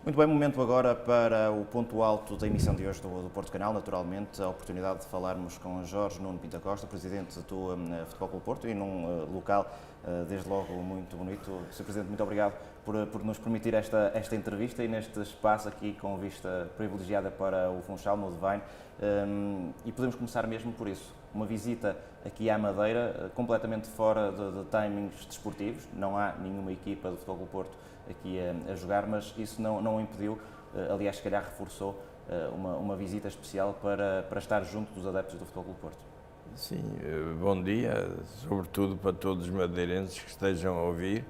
Muito bem, momento agora para o ponto alto da emissão de hoje do Porto Canal, naturalmente, a oportunidade de falarmos com Jorge Nuno Pinto Costa, presidente do Futebol Clube Porto, e num local, desde logo, muito bonito. Sr. Presidente, muito obrigado por nos permitir esta entrevista e neste espaço aqui com vista privilegiada para o Funchal, no Devine. E podemos começar mesmo por isso. Uma visita aqui à Madeira, completamente fora de timings desportivos. Não há nenhuma equipa do Futebol Clube Porto aqui a jogar, mas isso não o impediu, aliás, se calhar reforçou uma visita especial para estar junto dos adeptos do Futebol Clube Porto. Sim, bom dia, sobretudo para todos os madeirenses que estejam a ouvir,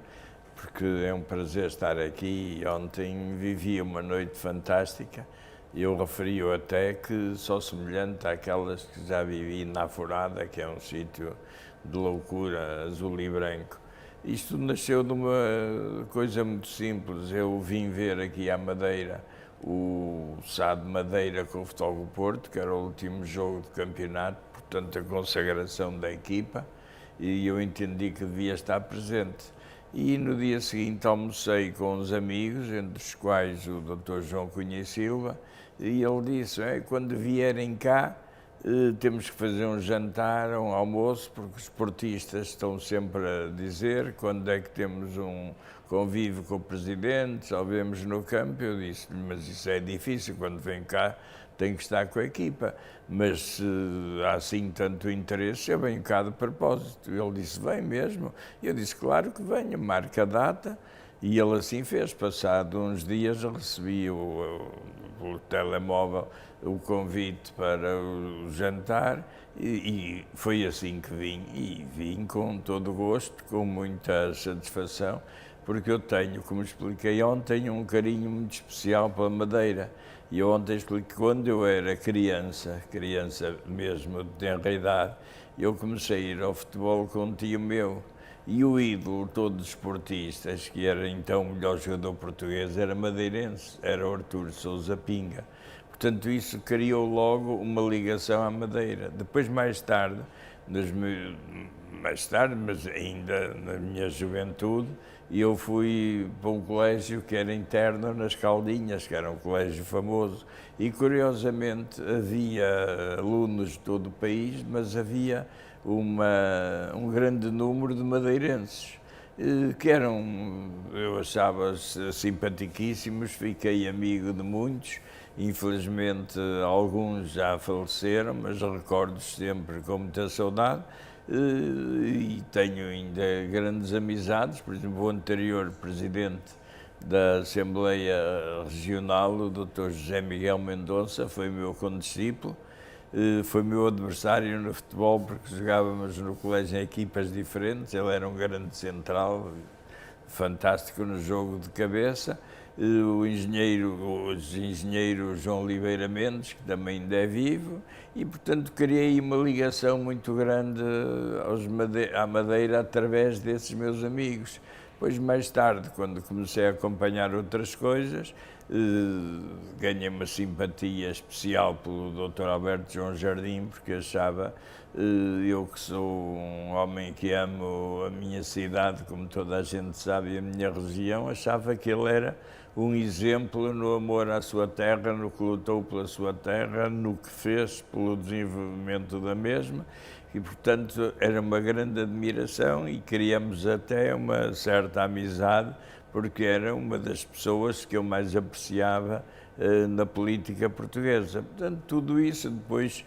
porque é um prazer estar aqui. Ontem vivi uma noite fantástica. Eu referi-o até que só semelhante àquelas que já vivi na Forada, que é um sítio de loucura, azul e branco. Isto nasceu de uma coisa muito simples. Eu vim ver aqui à Madeira o SAD Madeira com o Futebol do Porto, que era o último jogo do campeonato, portanto a consagração da equipa, e eu entendi que devia estar presente. E no dia seguinte almocei com uns amigos, entre os quais o Dr. João Cunha e Silva, e ele disse: quando vierem cá, temos que fazer um jantar, um almoço, porque os esportistas estão sempre a dizer quando é que temos um convívio com o Presidente, só vemos no campo. Eu disse-lhe: mas isso é difícil, quando vem cá tem que estar com a equipa, mas se há assim tanto interesse, eu venho cá de propósito. Ele disse: vem mesmo? Eu disse: claro que venho, marca a data. E ele assim fez. Passado uns dias recebi pelo telemóvel o convite para o jantar e foi assim que vim. E vim com todo o gosto, com muita satisfação, porque eu tenho, como expliquei ontem, um carinho muito especial pela Madeira. E eu ontem expliquei que quando eu era criança mesmo, de tenra idade, eu comecei a ir ao futebol com um tio meu. E o ídolo de todos os esportistas, que era então o melhor jogador português, era madeirense, era o Artur Sousa Pinga. Portanto, isso criou logo uma ligação à Madeira. Depois, mais tarde, mas ainda na minha juventude, eu fui para um colégio que era interno nas Caldinhas, que era um colégio famoso. E, curiosamente, havia alunos de todo o país, mas havia um grande número de madeirenses, que eu achava simpaticíssimos, fiquei amigo de muitos. Infelizmente, alguns já faleceram, mas recordo-os sempre com muita saudade. E tenho ainda grandes amizades. Por exemplo, o anterior presidente da Assembleia Regional, o Dr. José Miguel Mendonça, foi meu condiscípulo. Foi meu adversário no futebol, porque jogávamos no colégio em equipas diferentes. Ele era um grande central, fantástico no jogo de cabeça. O engenheiro João Oliveira Mendes, que também ainda é vivo, e portanto criei uma ligação muito grande à Madeira através desses meus amigos. Depois, mais tarde, quando comecei a acompanhar outras coisas, ganhei uma simpatia especial pelo Dr. Alberto João Jardim, porque achava, eu que sou um homem que amo a minha cidade, como toda a gente sabe, e a minha região, achava que ele era um exemplo no amor à sua terra, no que lutou pela sua terra, no que fez pelo desenvolvimento da mesma. E, portanto, era uma grande admiração e criamos até uma certa amizade, porque era uma das pessoas que eu mais apreciava na política portuguesa. Portanto, tudo isso depois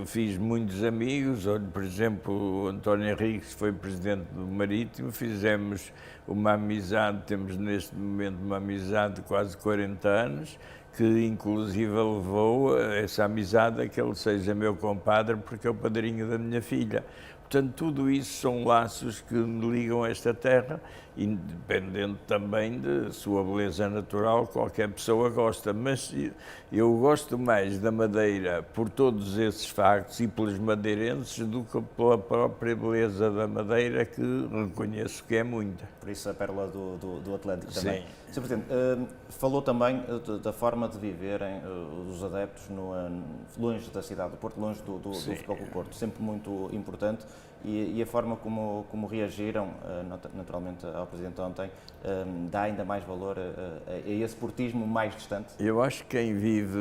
fiz muitos amigos. Olha, por exemplo, o António Henriques foi presidente do Marítimo, fizemos uma amizade, temos neste momento uma amizade de quase 40 anos, que inclusive levou essa amizade a que ele seja meu compadre, porque é o padrinho da minha filha. Portanto, tudo isso são laços que me ligam a esta terra, independente também de sua beleza natural, qualquer pessoa gosta, mas eu gosto mais da Madeira por todos esses factos e pelos madeirenses do que pela própria beleza da Madeira, que reconheço que é muita. Por isso a pérola do Atlântico também. Sim. Sr. Presidente, falou também da forma de viverem os adeptos longe da cidade do Porto, longe do Futebol Clube Porto, sempre muito importante. e a forma como reagiram, naturalmente, ao Presidente ontem, dá ainda mais valor a esse portismo mais distante? Eu acho que quem vive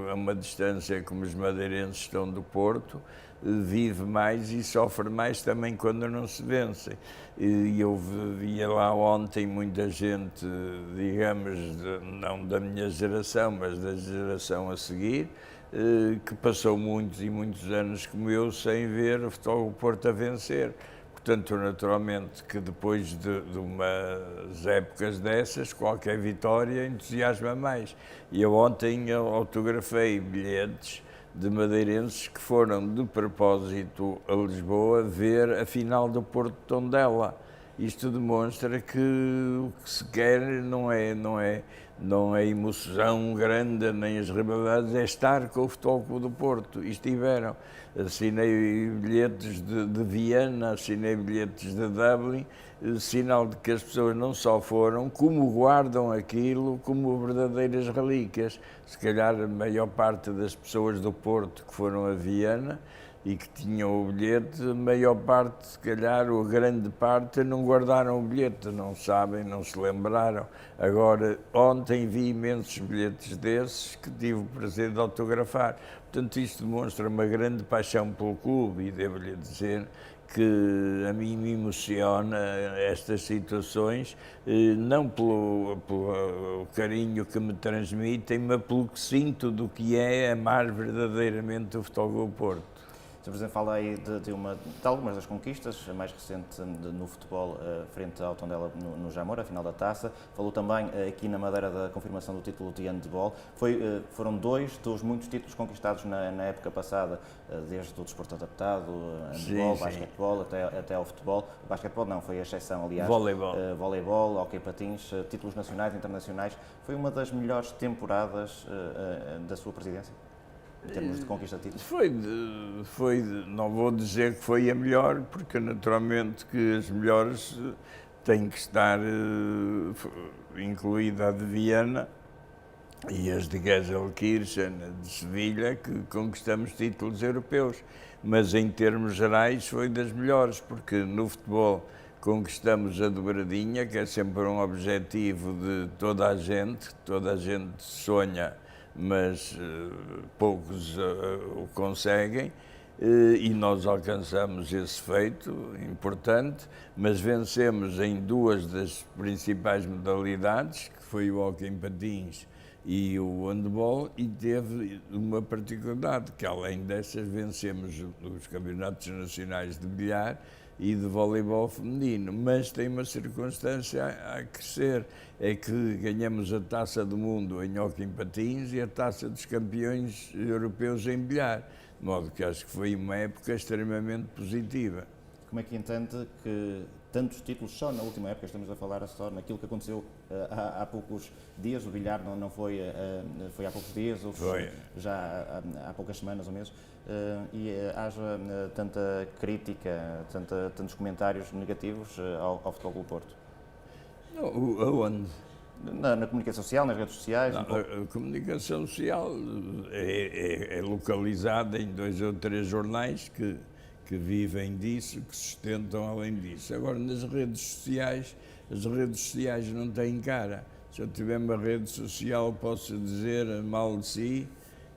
a uma distância como os madeirenses estão do Porto, vive mais e sofre mais também quando não se vencem. E eu via lá ontem muita gente, digamos, não da minha geração, mas da geração a seguir, que passou muitos e muitos anos como eu sem ver o Futebol do Porto a vencer. Portanto, naturalmente que depois de umas épocas dessas, qualquer vitória entusiasma mais. E eu ontem autografei bilhetes de madeirenses que foram de propósito a Lisboa ver a final do Porto de Tondela. Isto demonstra que o que se quer não é emoção grande, nem as rivalidades, é estar com o Futebol Clube do Porto. E estiveram. Assinei bilhetes de Viena, assinei bilhetes de Dublin, sinal de que as pessoas não só foram, como guardam aquilo como verdadeiras relíquias. Se calhar a maior parte das pessoas do Porto que foram a Viena e que tinham o bilhete, a maior parte, se calhar, ou a grande parte, não guardaram o bilhete, não sabem, não se lembraram. Agora, ontem vi imensos bilhetes desses que tive o prazer de autografar. Portanto, isto demonstra uma grande paixão pelo clube e devo-lhe dizer que a mim me emociona estas situações, não pelo carinho que me transmitem, mas pelo que sinto do que é amar verdadeiramente o Futebol do Porto. O Sr. Presidente fala aí de algumas das conquistas, a mais recente no futebol, frente ao Tondela no Jamor, a final da Taça. Falou também aqui na Madeira da confirmação do título de handball. Foram 2 dos muitos títulos conquistados na época passada, desde o desporto adaptado, handball, basquetebol, até ao futebol. O basquetebol não, foi a exceção, aliás. Voleibol, hóquei patins, títulos nacionais e internacionais. Foi uma das melhores temporadas da sua presidência? Em termos de conquista de títulos? Não vou dizer que foi a melhor, porque naturalmente que as melhores têm que estar incluída a de Viena e as de Gelsenkirchen, de Sevilha, que conquistamos títulos europeus. Mas em termos gerais foi das melhores, porque no futebol conquistamos a dobradinha, que é sempre um objetivo de toda a gente sonha, mas poucos o conseguem, e nós alcançamos esse feito importante, mas vencemos em 2 das principais modalidades, que foi o hóquei em patins e o handball, e teve uma particularidade, que além dessas vencemos os campeonatos nacionais de bilhar e de voleibol feminino, mas tem uma circunstância a crescer, é que ganhamos a Taça do Mundo em hóquei em patins e a Taça dos Campeões Europeus em bilhar, de modo que acho que foi uma época extremamente positiva. Como é que entende que tantos títulos só na última época, estamos a falar só naquilo que aconteceu há poucos dias, o bilhar não foi há poucos dias, ou foi já há poucas semanas ou meses, e haja tanta crítica, tantos comentários negativos ao Futebol Clube do Porto? Aonde? Na comunicação social, nas redes sociais? Não, a comunicação social é localizada em 2 ou 3 jornais que vivem disso, que sustentam além disso. Agora, nas redes sociais, as redes sociais não têm cara. Se eu tiver uma rede social, posso dizer mal de si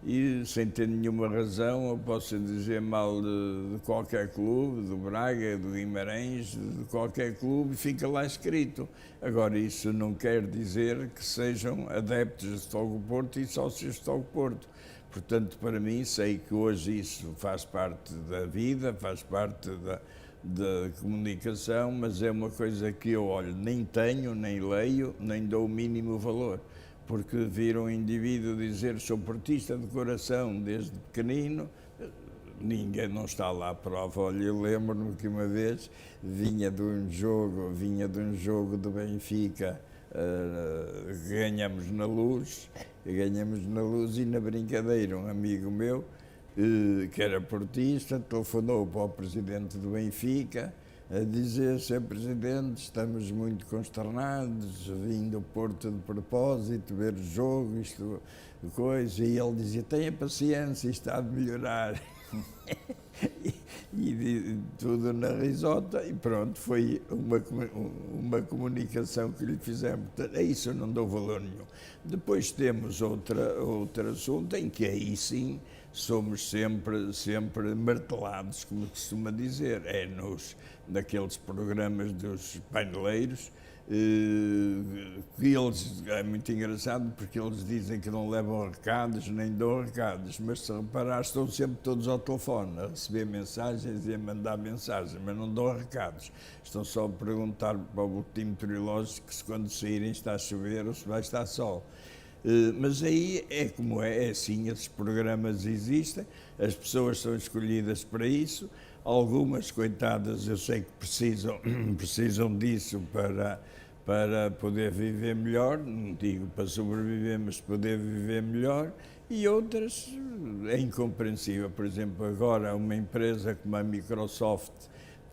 e, sem ter nenhuma razão, eu posso dizer mal de qualquer clube, do Braga, do Guimarães, de qualquer clube, e fica lá escrito. Agora, isso não quer dizer que sejam adeptos de Futebol do Porto e sócios de Futebol do Porto. Portanto, para mim, sei que hoje isso faz parte da vida, faz parte da comunicação, mas é uma coisa que eu, nem tenho, nem leio, nem dou o mínimo valor. Porque vir um indivíduo dizer sou portista de coração desde pequenino, ninguém não está lá à prova. Olha, eu lembro-me que uma vez vinha de um jogo do Benfica, ganhamos na Luz e na brincadeira um amigo meu, que era portista, telefonou para o presidente do Benfica a dizer: Sr. Presidente, estamos muito consternados, vim do Porto de propósito ver o jogo, e ele dizia: tenha paciência, isto há de melhorar. e tudo na risota, e pronto, foi uma comunicação que lhe fizemos. A isso eu não dou valor nenhum. Depois temos outro assunto em que aí sim somos sempre martelados, como costuma dizer, naqueles programas dos paineleiros, que eles, é muito engraçado porque eles dizem que não levam recados nem dão recados, mas se reparar estão sempre todos ao telefone a receber mensagens e a mandar mensagens, mas não dão recados, estão só a perguntar para o boletim meteorológico se quando saírem está a chover ou se vai estar sol. Mas aí é como é assim, esses programas existem, as pessoas são escolhidas para isso, algumas, coitadas, eu sei que precisam disso para poder viver melhor, não digo para sobreviver, mas poder viver melhor, e outras é incompreensível. Por exemplo, agora uma empresa como a Microsoft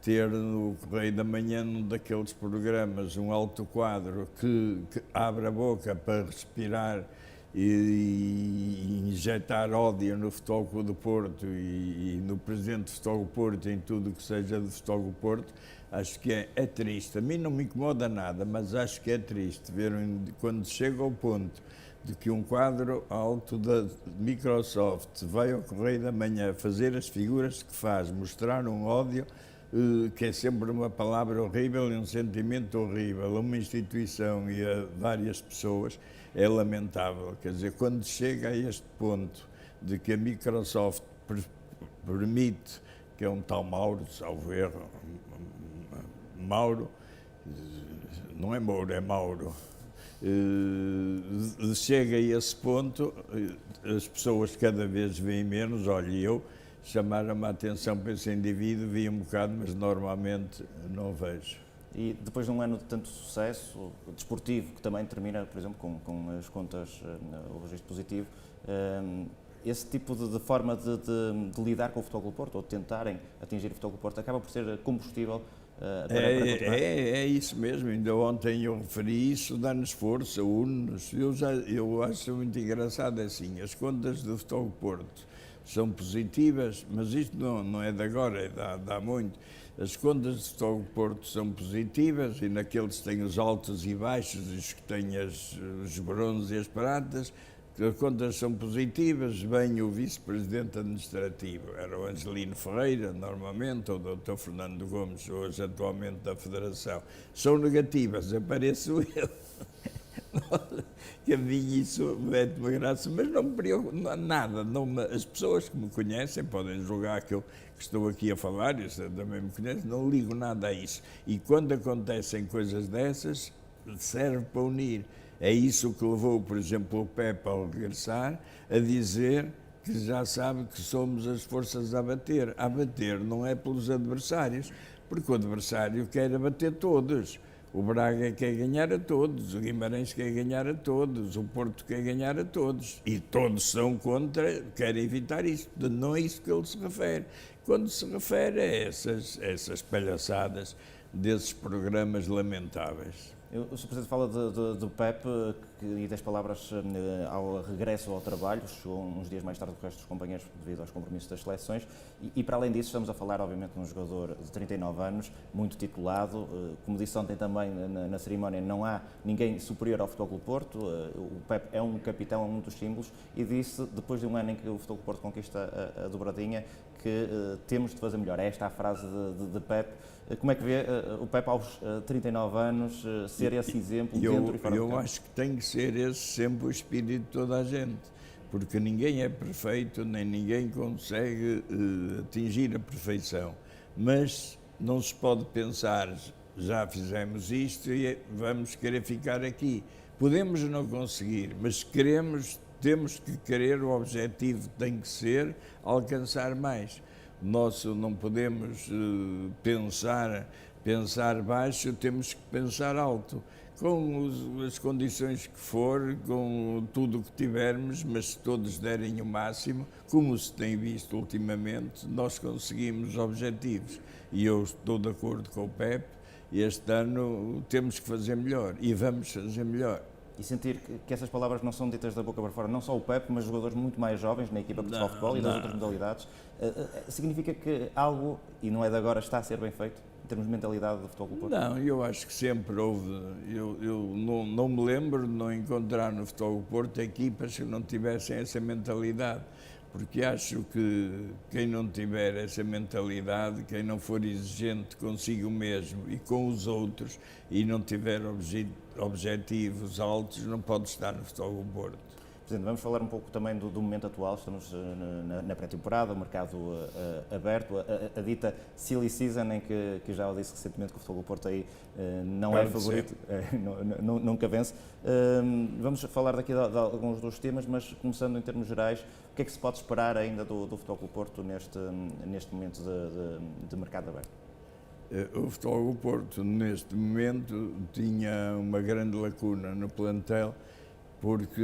ter no Correio da Manhã, num daqueles programas, um alto quadro que abre a boca para respirar e injetar ódio no Futebol Clube do Porto e no presidente do Futebol Clube do Porto, em tudo o que seja do Futebol Clube do Porto, acho que é triste. A mim não me incomoda nada, mas acho que é triste ver quando chega ao ponto de que um quadro alto da Microsoft vai ao Correio da Manhã fazer as figuras que faz, mostrar um ódio, que é sempre uma palavra horrível e um sentimento horrível a uma instituição e a várias pessoas, é lamentável. Quer dizer, quando chega a este ponto de que a Microsoft permite que é um tal Mauro, salvo erro, Mauro, não é Mouro, é Mauro, chega a esse ponto, as pessoas cada vez veem menos. Olha, eu chamaram-me a atenção para esse indivíduo, vi um bocado, mas normalmente não vejo. E depois de um ano de tanto sucesso desportivo, que também termina, por exemplo, com as contas, o registro positivo, esse tipo de forma de lidar com o Futebol Clube do Porto, ou de tentarem atingir o Futebol Clube do Porto, acaba por ser combustível para continuar? É isso mesmo, ainda ontem eu referi isso, dá-nos força, une-nos. Eu acho muito engraçado assim, as contas do Futebol Clube do Porto são positivas, mas isto não é de agora, é de há muito. As contas do Futebol Clube do Porto são positivas e naqueles que têm os altos e baixos, os que têm os bronzes e as pratas, as contas são positivas. Vem o vice-presidente administrativo, era o Angelino Ferreira, normalmente, ou o Dr. Fernando Gomes, hoje atualmente da Federação. São negativas, apareço eu. Que a mim isso mete-me graça, mas não me preocupa nada. As pessoas que me conhecem podem julgar que eu estou aqui a falar, e também me conhecem, não ligo nada a isso. E quando acontecem coisas dessas, serve para unir. É isso que levou, por exemplo, o Pepe ao regressar, a dizer que já sabe que somos as forças a bater. A bater não é pelos adversários, porque o adversário quer abater todos. O Braga quer ganhar a todos, o Guimarães quer ganhar a todos, o Porto quer ganhar a todos. E todos são contra, querem evitar isso. Não é isso que ele se refere. Quando se refere a essas palhaçadas desses programas lamentáveis. O Sr. Presidente fala do PEP e das palavras ao regresso ao trabalho, chegou uns dias mais tarde do que o resto dos companheiros devido aos compromissos das seleções e para além disso estamos a falar obviamente de um jogador de 39 anos, muito titulado, como disse ontem também na cerimónia, não há ninguém superior ao Futebol Clube do Porto, o PEP é um capitão, é um dos símbolos e disse, depois de um ano em que o Futebol Clube do Porto conquista a dobradinha, que temos de fazer melhor. É esta a frase de Pep. Como é que vê o Pep aos 39 anos ser esse exemplo dentro e fora do campo? Eu acho que tem que ser esse sempre o espírito de toda a gente, porque ninguém é perfeito, nem ninguém consegue atingir a perfeição, mas não se pode pensar, já fizemos isto e vamos querer ficar aqui. Podemos não conseguir, mas temos que querer, o objetivo tem que ser alcançar mais. Não podemos pensar baixo, temos que pensar alto, com as condições que for, com tudo o que tivermos, mas se todos derem o máximo, como se tem visto ultimamente, nós conseguimos objetivos. E eu estou de acordo com o Pep, este ano temos que fazer melhor e vamos fazer melhor. e sentir que essas palavras não são ditas da boca para fora, não só o Pepe, mas jogadores muito mais jovens na equipa de futebol e das outras modalidades, significa que algo, e não é de agora, está a ser bem feito, em termos de mentalidade do Futebol Clube do Porto? Não, eu acho que sempre houve. Eu não me lembro de não encontrar no Futebol Clube do Porto equipas que não tivessem essa mentalidade. Porque acho que quem não tiver essa mentalidade, quem não for exigente consigo mesmo e com os outros e não tiver objetivos altos, não pode estar no Futebol Clube do Porto. Presidente, vamos falar um pouco também do momento atual. Estamos na pré-temporada, o mercado aberto, a dita silly season, em que já o disse recentemente que o Futebol do Porto aí não é favorito, nunca vence. Vamos falar daqui de alguns dos temas, mas começando em termos gerais, o que é que se pode esperar ainda do Futebol do Porto neste momento de mercado aberto? O Futebol do Porto, neste momento, tinha uma grande lacuna no plantel, porque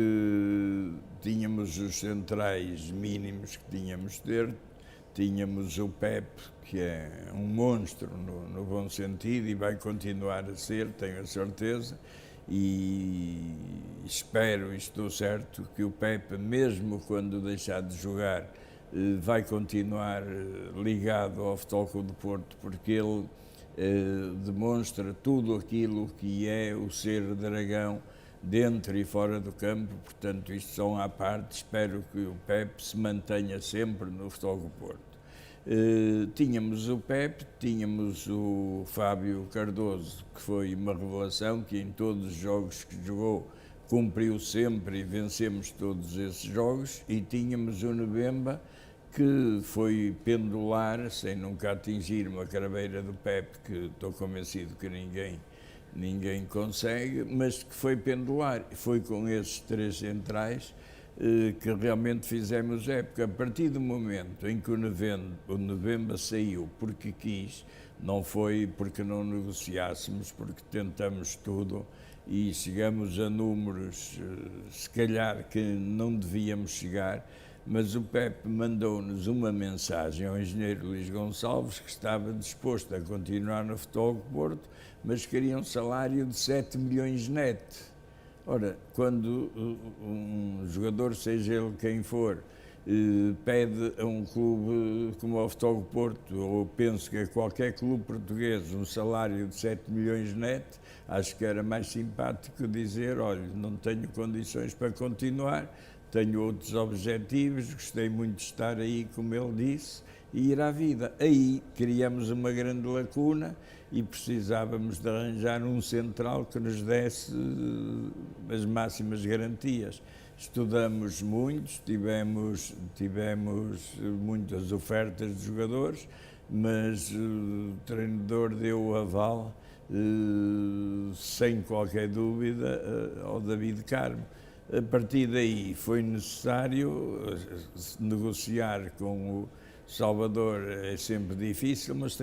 tínhamos os centrais mínimos que tínhamos de ter, tínhamos o Pepe, que é um monstro no bom sentido e vai continuar a ser, tenho a certeza, e espero, e estou certo, que o Pepe, mesmo quando deixar de jogar, vai continuar ligado ao Futebol Clube do Porto, porque ele demonstra tudo aquilo que é o ser dragão, dentro e fora do campo, portanto, isto são à parte. Espero que o Pepe se mantenha sempre no Futebol do Porto. Tínhamos o Pepe, tínhamos o Fábio Cardoso, que foi uma revelação, que em todos os jogos que jogou cumpriu sempre e vencemos todos esses jogos, e tínhamos o Mbemba, que foi pendular, sem nunca atingir uma craveira do Pepe, que estou convencido que ninguém consegue, mas que foi pendular. Foi com esses três centrais que realmente fizemos época. A partir do momento em que o Mbemba saiu porque quis, não foi porque não negociássemos, porque tentamos tudo e chegamos a números, se calhar, que não devíamos chegar, mas o Pepe mandou-nos uma mensagem ao engenheiro Luís Gonçalves, que estava disposto a continuar no Futebol do Porto, mas queria um salário de 7 milhões net. Ora, quando um jogador, seja ele quem for, pede a um clube como o Futebol do Porto, ou penso que a qualquer clube português, um salário de 7 milhões net, acho que era mais simpático dizer: olha, não tenho condições para continuar, tenho outros objetivos, gostei muito de estar aí, como ele disse, e ir à vida. Aí criamos uma grande lacuna e precisávamos de arranjar um central que nos desse as máximas garantias. Estudamos muito, tivemos muitas ofertas de jogadores, mas o treinador deu o aval, sem qualquer dúvida, ao David Carmo. A partir daí foi necessário negociar com o Salvador. É sempre difícil, mas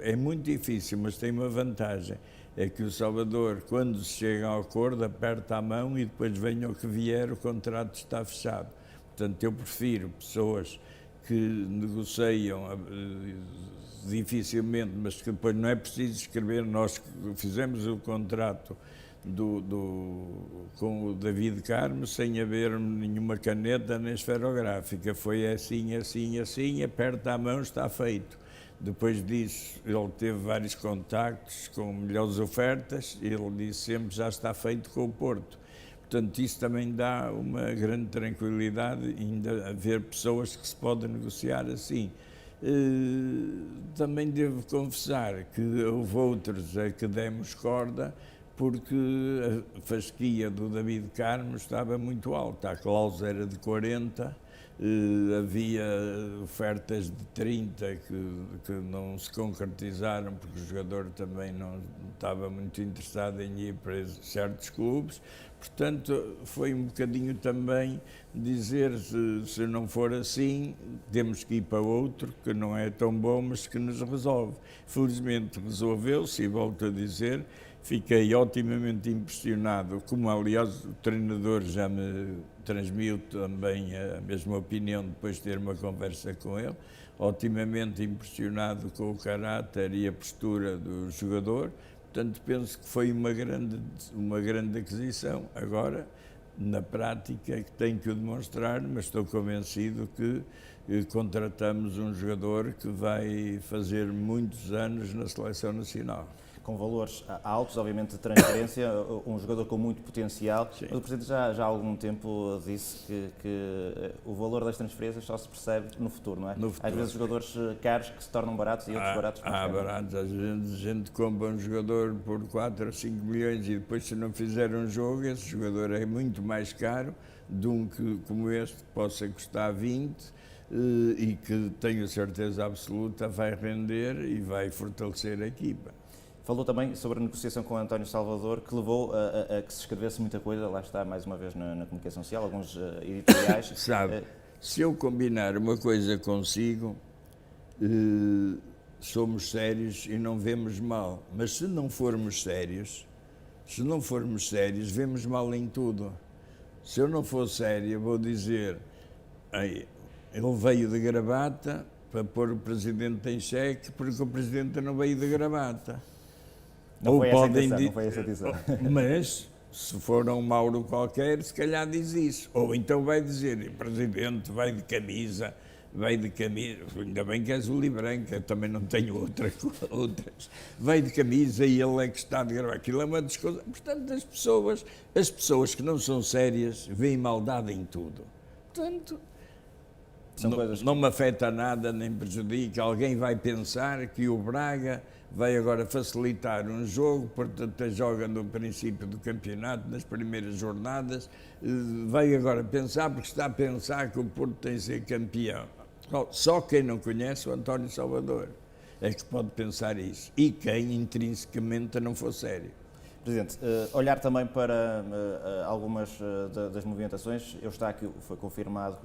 é muito difícil, mas tem uma vantagem, é que o Salvador, quando se chega ao acordo, aperta a mão e depois venha o que vier, o contrato está fechado. Portanto, eu prefiro pessoas que negociam dificilmente, mas que depois não é preciso escrever. Nós fizemos o contrato com o David Carmo sem haver nenhuma caneta nem esferográfica. Foi assim, assim, assim, aperta a mão, está feito. Depois disso, ele teve vários contactos com melhores ofertas, ele disse sempre: já está feito com o Porto. Portanto, isso também dá uma grande tranquilidade, ainda haver pessoas que se podem negociar assim. Também devo confessar que houve outros a que demos corda, porque a fasquia do David Carmo estava muito alta, a cláusula era de 40, havia ofertas de 30 que não se concretizaram, porque o jogador também não estava muito interessado em ir para certos clubes. Portanto, foi um bocadinho também dizer: se não for assim, temos que ir para outro, que não é tão bom, mas que nos resolve. Felizmente resolveu-se, e volto a dizer, fiquei otimamente impressionado, como aliás o treinador já me transmitiu também a mesma opinião depois de ter uma conversa com ele, otimamente impressionado com o caráter e a postura do jogador. portanto penso que foi uma grande aquisição. Agora, na prática, que tenho que o demonstrar, mas estou convencido que contratamos um jogador que vai fazer muitos anos na Seleção Nacional. Com valores altos, obviamente, de transferência, um jogador com muito potencial. Sim. Mas o Presidente já há algum tempo disse que o valor das transferências só se percebe no futuro, não é? No futuro. Às vezes jogadores caros que se tornam baratos e outros baratos que Há baratos, às vezes a gente compra um jogador por 4 ou 5 milhões e depois, se não fizer um jogo, esse jogador é muito mais caro de um que, como este, que possa custar 20 e que, tenho certeza absoluta, vai render e vai fortalecer a equipa. Falou também sobre a negociação com o António Salvador, que levou a que se escrevesse muita coisa, lá está, mais uma vez, na comunicação social, alguns editoriais. Sabe, se eu combinar uma coisa consigo, somos sérios e não vemos mal. Mas se não formos sérios, vemos mal em tudo. Se eu não for sério, vou dizer, ele veio de gravata para pôr o Presidente em xeque, porque o Presidente não veio de gravata. Não foi essa a intenção. Mas, se for um Mauro qualquer, se calhar diz isso. Ou então vai dizer, Presidente, vai de camisa, ainda bem que és o branco, eu também não tenho outras. Vai de camisa e ele é que está de gravar. Aquilo é uma descoisa. Portanto, as pessoas que não são sérias veem maldade em tudo. Portanto, não me afeta nada, nem prejudica. Alguém vai pensar que o Braga vai agora facilitar um jogo, portanto joga no princípio do campeonato, nas primeiras jornadas, vai agora pensar, porque está a pensar que o Porto tem de ser campeão. Só quem não conhece o António Salvador é que pode pensar isso, e quem intrinsecamente não for sério. Presidente, olhar também para algumas das movimentações, Eustáquio foi confirmado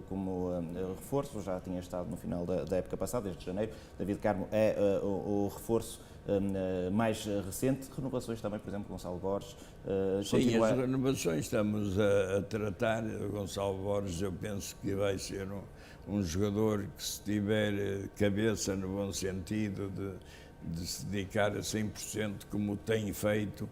como reforço, já tinha estado no final da época passada, desde janeiro. David Carmo é o reforço mais recente. Renovações também, por exemplo, Gonçalo Borges. Sim, as renovações estamos a tratar. Gonçalo Borges, eu penso que vai ser um jogador que, se tiver cabeça no bom sentido de se dedicar a 100% como tem feito,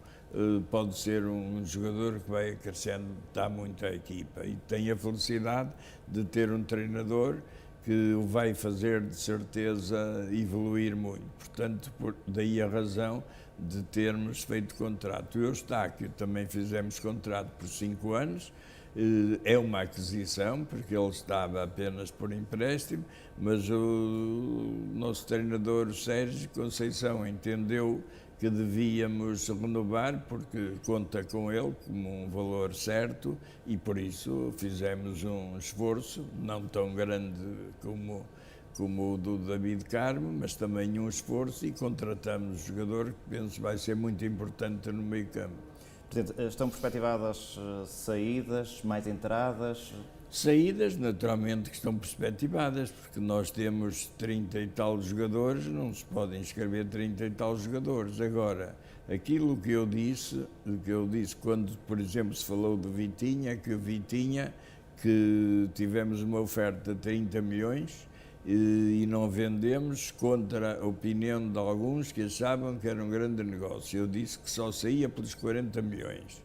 pode ser um jogador que vai acrescentar muito à equipa e tem a felicidade de ter um treinador que o vai fazer de certeza evoluir muito. Portanto, daí a razão de termos feito contrato. O Eustáquio também fizemos contrato por 5 anos, é uma aquisição, porque ele estava apenas por empréstimo, mas o nosso treinador, o Sérgio Conceição, entendeu que devíamos renovar, porque conta com ele como um valor certo, e por isso fizemos um esforço, não tão grande como o do David Carmo, mas também um esforço, e contratamos um jogador que penso vai ser muito importante no meio-campo. Presidente, estão perspectivadas saídas, mais entradas? Saídas, naturalmente, que estão perspectivadas, porque nós temos 30 e tal jogadores, não se podem inscrever 30 e tal jogadores. Agora, aquilo que eu disse quando, por exemplo, se falou do Vitinha, que tivemos uma oferta de 30 milhões e não vendemos, contra a opinião de alguns que achavam que era um grande negócio. Eu disse que só saía pelos 40 milhões.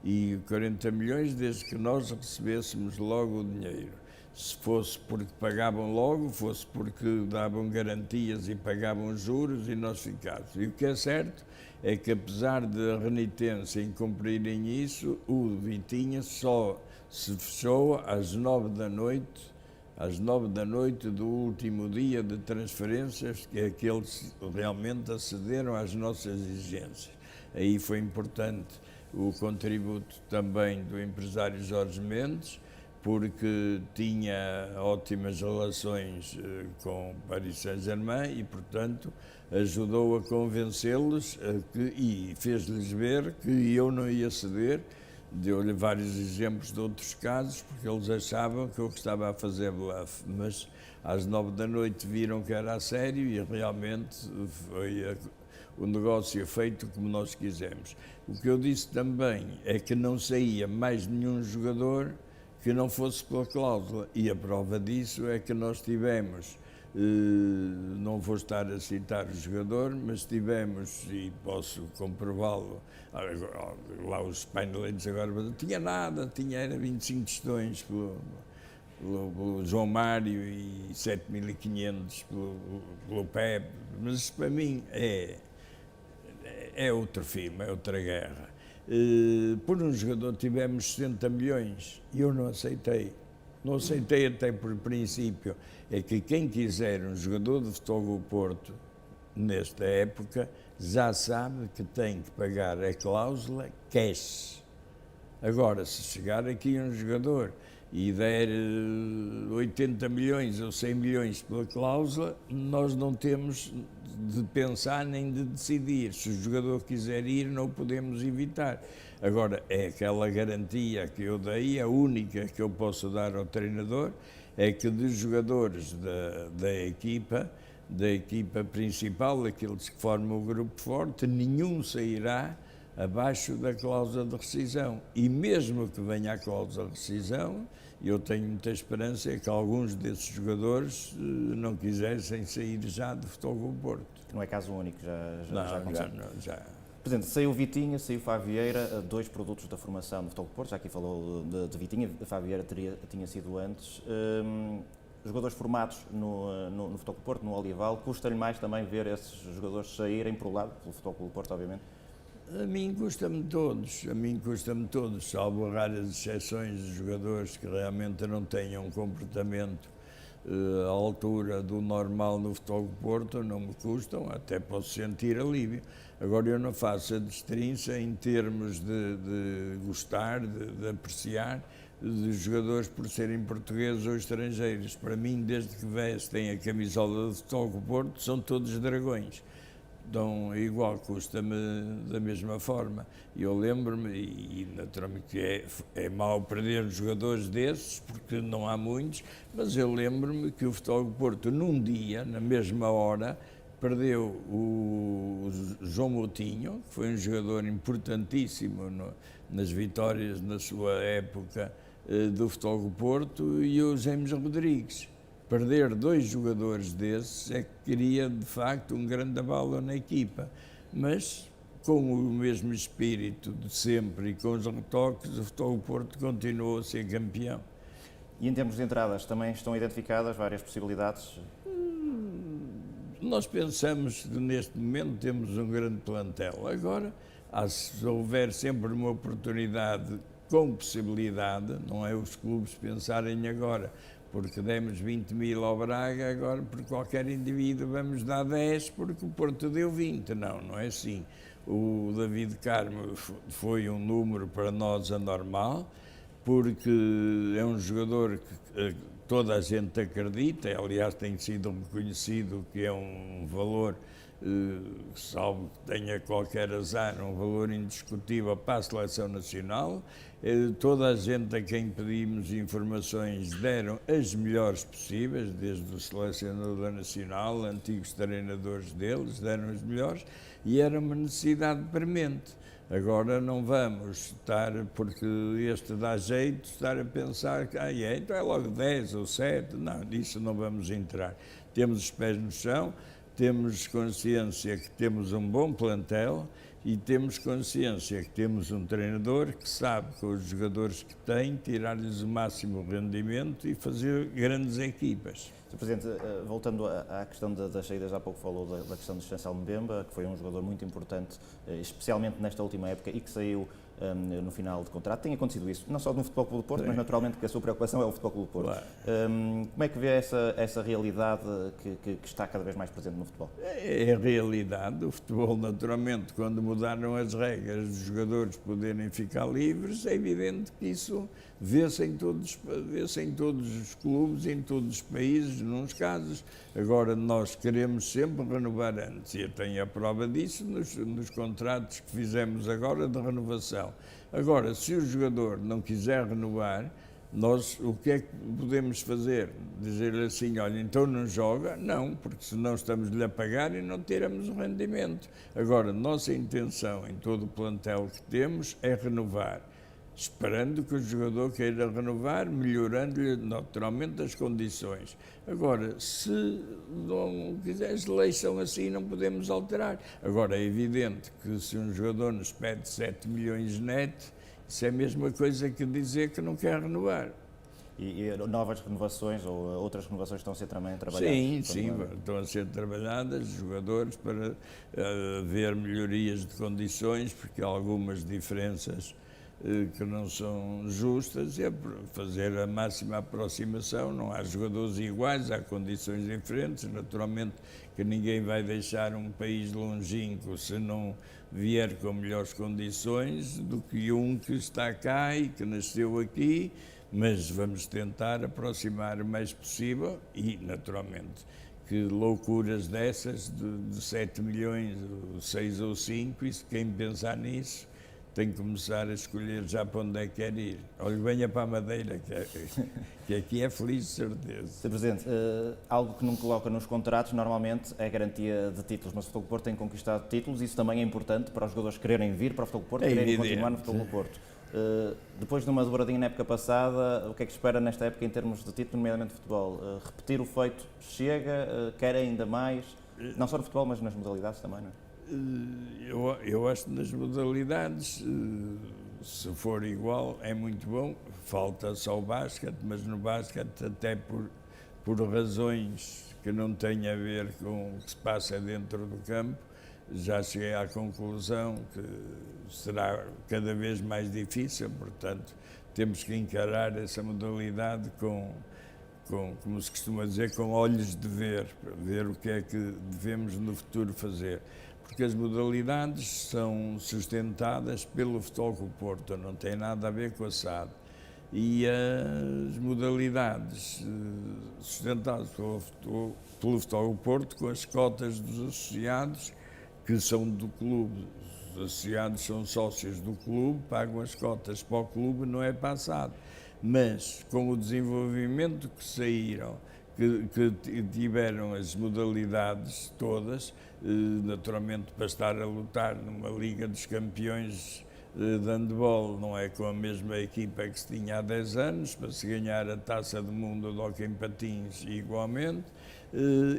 E 40 milhões desde que nós recebêssemos logo o dinheiro. Se fosse porque pagavam logo, fosse porque davam garantias e pagavam juros e nós ficávamos. E o que é certo é que, apesar da renitência em cumprirem isso, o Vitinha só se fechou às 9 da noite do último dia de transferências, que é que eles realmente acederam às nossas exigências. Aí foi importante o contributo também do empresário Jorge Mendes, porque tinha ótimas relações com o Paris Saint-Germain e, portanto, ajudou a convencê-los e fez-lhes ver que eu não ia ceder. Deu-lhe vários exemplos de outros casos, porque eles achavam que eu estava a fazer bluff, mas às 9 da noite viram que era a sério e realmente foi o negócio feito como nós quisemos. O que eu disse também é que não saía mais nenhum jogador que não fosse pela cláusula, e a prova disso é que nós tivemos Não vou estar a citar o jogador, mas tivemos, e posso comprová-lo, lá os paineleiros agora, não tinha nada, era 25 tostões pelo João Mário e 7.500 pelo Pepe, mas isso para mim é outro filme, é outra guerra. Por um jogador tivemos 60 milhões e eu não aceitei. Não aceitei até por princípio. É que quem quiser um jogador de Futebol do Porto, nesta época, já sabe que tem que pagar a cláusula cash. Agora, se chegar aqui um jogador e der 80 milhões ou 100 milhões pela cláusula, nós não temos de pensar nem de decidir. Se o jogador quiser ir, não o podemos evitar. Agora, é aquela garantia que eu dei, a única que eu posso dar ao treinador, é que dos jogadores da equipa principal, aqueles que formam o grupo forte, nenhum sairá abaixo da cláusula de rescisão. E mesmo que venha a cláusula de rescisão, eu tenho muita esperança que alguns desses jogadores não quisessem sair já de Futebol do Porto. Não é caso único, já aconteceu. Já. Presidente, saiu Vitinha, saiu Fabieira, dois produtos da formação do Futebol do Porto, já aqui falou de Vitinha, a Fabieira tinha sido antes. Jogadores formados no Futebol do Porto, no Olival, custa-lhe mais também ver esses jogadores saírem por lado, pelo Futebol do Porto, obviamente? A mim custa-me todos, salvo raras exceções de jogadores que realmente não tenham um comportamento à altura do normal no Futebol do Porto, não me custam, até posso sentir alívio. Agora eu não faço a destrinça em termos de gostar, de apreciar dos jogadores por serem portugueses ou estrangeiros. Para mim, desde que vestem a camisola do Futebol do Porto, são todos dragões. Então, igual, custa-me da mesma forma. Eu lembro-me, e naturalmente que é mau perder jogadores desses, porque não há muitos, mas eu lembro-me que o Futebol do Porto, num dia, na mesma hora, perdeu o João Moutinho, que foi um jogador importantíssimo nas vitórias na sua época do Futebol do Porto, e o James Rodrigues. Perder dois jogadores desses é que queria, de facto, um grande abalo na equipa. Mas, com o mesmo espírito de sempre e com os retoques, o Futebol do Porto continuou a ser campeão. E em termos de entradas, também estão identificadas várias possibilidades? Nós pensamos que neste momento temos um grande plantel. Agora, se houver sempre uma oportunidade com possibilidade, não é os clubes pensarem agora, porque demos 20 mil ao Braga, agora por qualquer indivíduo vamos dar 10 porque o Porto deu 20. Não é assim. O David Carmo foi um número para nós anormal, porque é um jogador que toda a gente acredita, aliás tem sido reconhecido que é um valor, salvo que tenha qualquer azar, um valor indiscutível para a Seleção Nacional. Toda a gente a quem pedimos informações deram as melhores possíveis, desde o selecionador nacional, antigos treinadores deles, deram as melhores, e era uma necessidade premente. Agora não vamos estar, porque este dá jeito, estar a pensar que então é logo 10 ou 7, não, nisso não vamos entrar. Temos os pés no chão, temos consciência que temos um bom plantel e temos consciência que temos um treinador que sabe, com os jogadores que tem, tirar-lhes o máximo rendimento e fazer grandes equipas. Sr. Presidente, voltando à questão das saídas, há pouco falou da questão de Chancel Mbemba, que foi um jogador muito importante, especialmente nesta última época, e que saiu no final de contrato. Tem acontecido isso, não só no Futebol Clube do Porto, mas naturalmente que a sua preocupação é o Futebol Clube do Porto. Claro. Como é que vê essa realidade que está cada vez mais presente no futebol? É a realidade. O futebol, naturalmente, quando mudaram as regras dos jogadores poderem ficar livres, é evidente que isso vê-se em todos os clubes, em todos os países, nos casos. Agora, nós queremos sempre renovar antes, e eu tenho a prova disso nos contratos que fizemos agora de renovação. Agora, se o jogador não quiser renovar, nós o que é que podemos fazer? Dizer-lhe assim, olha, então não joga? Não, porque senão estamos-lhe a pagar e não tiramos o rendimento. Agora, nossa intenção em todo o plantel que temos é renovar. esperando que o jogador queira renovar, melhorando-lhe naturalmente as condições. Agora, se não quiseres, leis são assim, não podemos alterar. Agora, é evidente que se um jogador nos pede 7 milhões net, isso é a mesma coisa que dizer que não quer renovar. E novas renovações ou outras renovações estão a ser também trabalhadas? Sim, estão a ser trabalhadas, jogadores, para haver melhorias de condições, porque há algumas diferenças que não são justas, é fazer a máxima aproximação. Não há jogadores iguais, há condições diferentes. Naturalmente que ninguém vai deixar um país longínquo se não vier com melhores condições do que um que está cá e que nasceu aqui, mas vamos tentar aproximar o mais possível e, naturalmente, que loucuras dessas de 7 milhões, 6 ou 5, e quem pensar nisso tem que começar a escolher já para onde é que quer ir. Olha, venha para a Madeira, que aqui é feliz, de certeza. Sr. Presidente, algo que não coloca nos contratos, normalmente, é a garantia de títulos, mas o Futebol do Porto tem conquistado títulos, isso também é importante para os jogadores quererem vir para o Futebol do Porto, quererem continuar no Futebol do Porto. Depois de uma dobradinha na época passada, o que é que espera nesta época em termos de título, nomeadamente de futebol? Repetir o feito chega, quer ainda mais, não só no futebol, mas nas modalidades também, não é? Eu acho que nas modalidades, se for igual, é muito bom. Falta só o basquete, mas no basquete, até por razões que não têm a ver com o que se passa dentro do campo, já cheguei à conclusão que será cada vez mais difícil. Portanto, temos que encarar essa modalidade como se costuma dizer, com olhos de ver o que é que devemos no futuro fazer. Porque as modalidades são sustentadas pelo Futebol Clube do Porto, não tem nada a ver com a SAD. E as modalidades sustentadas pelo Futebol Clube do Porto, com as cotas dos associados, que são do clube. Os associados são sócios do clube, pagam as cotas para o clube, não é para a SAD. Mas com o desenvolvimento que saíram, que tiveram as modalidades todas, naturalmente para estar a lutar numa Liga dos Campeões de handball não é com a mesma equipa que se tinha há 10 anos, para se ganhar a Taça do Mundo de hóquei em patins igualmente,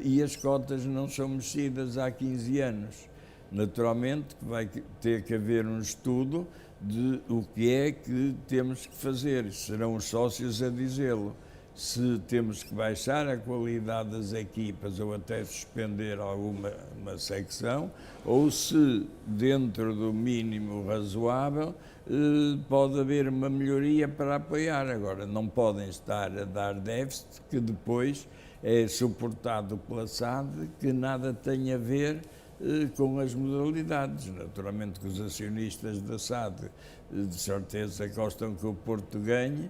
e as cotas não são mexidas há 15 anos. Naturalmente que vai ter que haver um estudo de o que é que temos que fazer, serão os sócios a dizê-lo. Se temos que baixar a qualidade das equipas ou até suspender alguma secção, ou se, dentro do mínimo razoável, pode haver uma melhoria para apoiar. Agora, não podem estar a dar déficit que depois é suportado pela SAD, que nada tem a ver com as modalidades. Naturalmente que os acionistas da SAD de certeza gostam que o Porto ganhe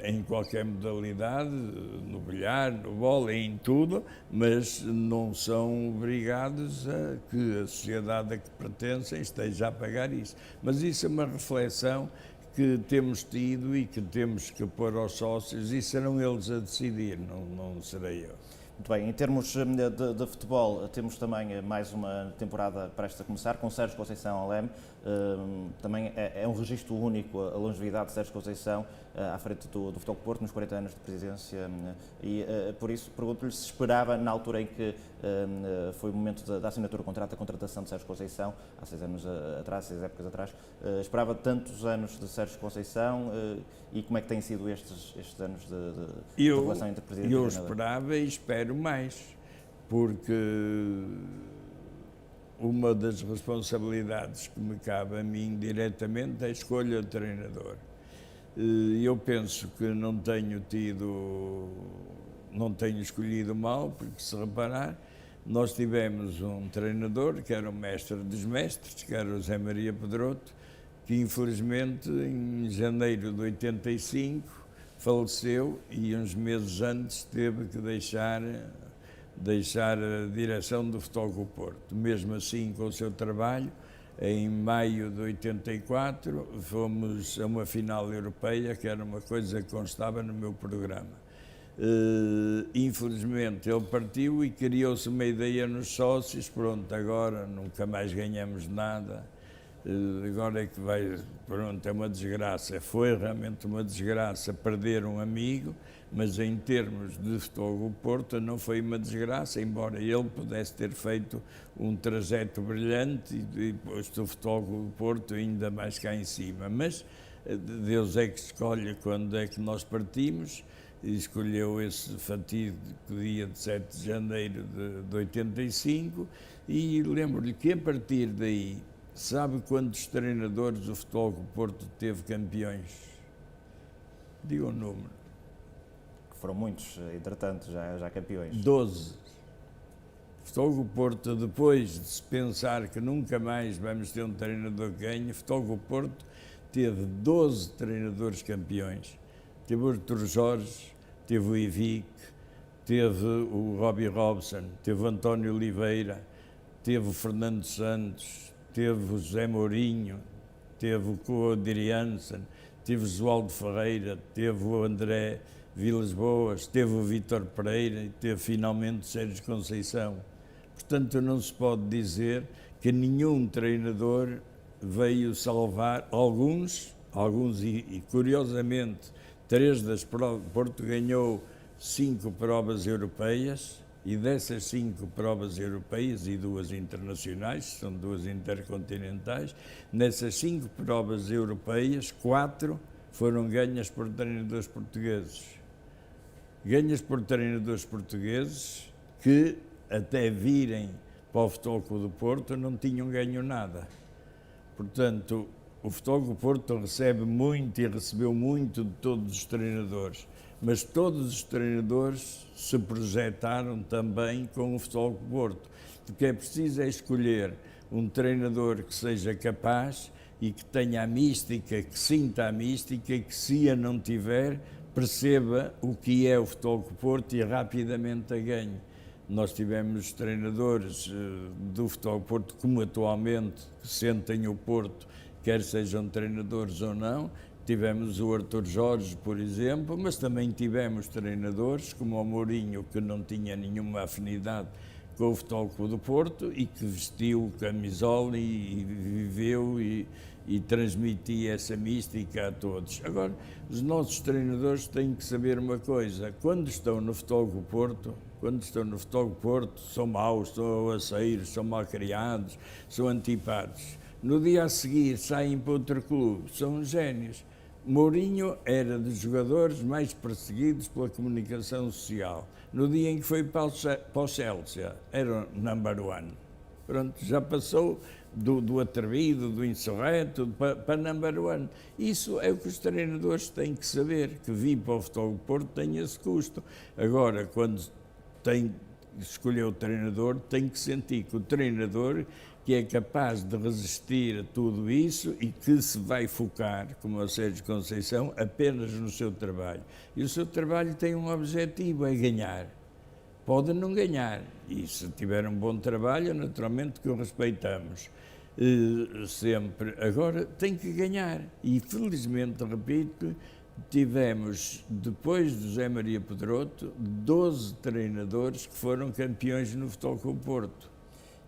em qualquer modalidade, no bilhar, no vôlei, em tudo, mas não são obrigados a que a sociedade a que pertencem esteja a pagar isso. Mas isso é uma reflexão que temos tido e que temos que pôr aos sócios, e serão eles a decidir, não serei eu. Muito bem, em termos de futebol, temos também mais uma temporada prestes a começar, com Sérgio Conceição ao leme. Também é um registro único a longevidade de Sérgio Conceição à frente do Futebol do Porto, nos 40 anos de presidência, e por isso pergunto-lhe se esperava, na altura em que foi o momento da assinatura do contrato, da contratação de Sérgio Conceição, há 6 anos atrás, 6 épocas atrás, esperava tantos anos de Sérgio Conceição, e como é que têm sido estes anos de relação entre presidente e treinador? Eu esperava e espero mais, porque uma das responsabilidades que me cabe a mim diretamente é a escolha do treinador. Eu penso que não tenho escolhido mal, porque se reparar, nós tivemos um treinador que era o mestre dos mestres, que era o Zé Maria Pedroto, que infelizmente em janeiro de 85 faleceu e uns meses antes teve que deixar a direção do Futebol Clube do Porto. Mesmo assim, com o seu trabalho, em maio de 84, fomos a uma final europeia, que era uma coisa que constava no meu programa. Infelizmente ele partiu e criou-se uma ideia nos sócios, pronto, agora nunca mais ganhamos nada. agora é que vai, pronto, é uma desgraça, foi realmente uma desgraça perder um amigo, mas em termos de Futebol Clube do Porto não foi uma desgraça, embora ele pudesse ter feito um trajeto brilhante e posto o Futebol Clube do Porto ainda mais cá em cima, mas Deus é que escolhe quando é que nós partimos, e escolheu esse fatídico dia de 7 de janeiro de 85, e lembro-lhe que a partir daí, sabe quantos treinadores o Futebol Clube do Porto teve campeões? Diga o número. Foram muitos, entretanto, já campeões. 12. O Futebol Clube do Porto, depois de se pensar que nunca mais vamos ter um treinador que ganhe, o Futebol Clube do Porto teve 12 treinadores campeões. Teve o Artur Jorge, teve o Ivic, teve o Robbie Robson, teve o António Oliveira, teve o Fernando Santos, teve o José Mourinho, teve o Claude Jansen, teve o Josualdo Ferreira, teve o André Vilas Boas, teve o Vítor Pereira e teve finalmente o Sérgio Conceição. Portanto, não se pode dizer que nenhum treinador veio salvar alguns e curiosamente, 3 das provas. Porto ganhou 5 provas europeias e dessas 5 provas europeias e 2 internacionais, são 2 intercontinentais, nessas 5 provas europeias, 4 foram ganhas por treinadores portugueses. Ganhas por treinadores portugueses que, até virem para o Futebol Clube do Porto, não tinham ganho nada. Portanto, o Futebol Clube do Porto recebe muito e recebeu muito de todos os treinadores, mas todos os treinadores se projetaram também com o Futebol Clube do Porto. O que é preciso é escolher um treinador que seja capaz e que tenha a mística, que sinta a mística e que, se a não tiver, perceba o que é o Futebol Clube do Porto e rapidamente a ganhe. Nós tivemos treinadores do Futebol Clube do Porto, como atualmente, que sentem o Porto, quer sejam treinadores ou não. Tivemos o Artur Jorge, por exemplo, mas também tivemos treinadores como o Mourinho, que não tinha nenhuma afinidade com o Futebol Clube do Porto e que vestiu camisola e viveu e transmitia essa mística a todos. Agora, os nossos treinadores têm que saber uma coisa: quando estão no Futebol Clube do Porto, são maus, são aceiros, são mal-criados, são antipados. No dia a seguir saem para outro clube, são génios. Mourinho era dos jogadores mais perseguidos pela comunicação social. No dia em que foi para o Chelsea, era o number one. Pronto, já passou do atrevido, do insurreto, para number one. Isso é o que os treinadores têm que saber, que vir para o Futebol do Porto tem esse custo. Agora, quando tem de escolher o treinador, tem que sentir que o treinador que é capaz de resistir a tudo isso e que se vai focar, como o Sérgio Conceição, apenas no seu trabalho. E o seu trabalho tem um objetivo, é ganhar. Pode não ganhar, e se tiver um bom trabalho, naturalmente que o respeitamos sempre. Agora tem que ganhar, e felizmente, repito, tivemos, depois do José Maria Pedroto, 12 treinadores que foram campeões no Futebol Clube do Porto.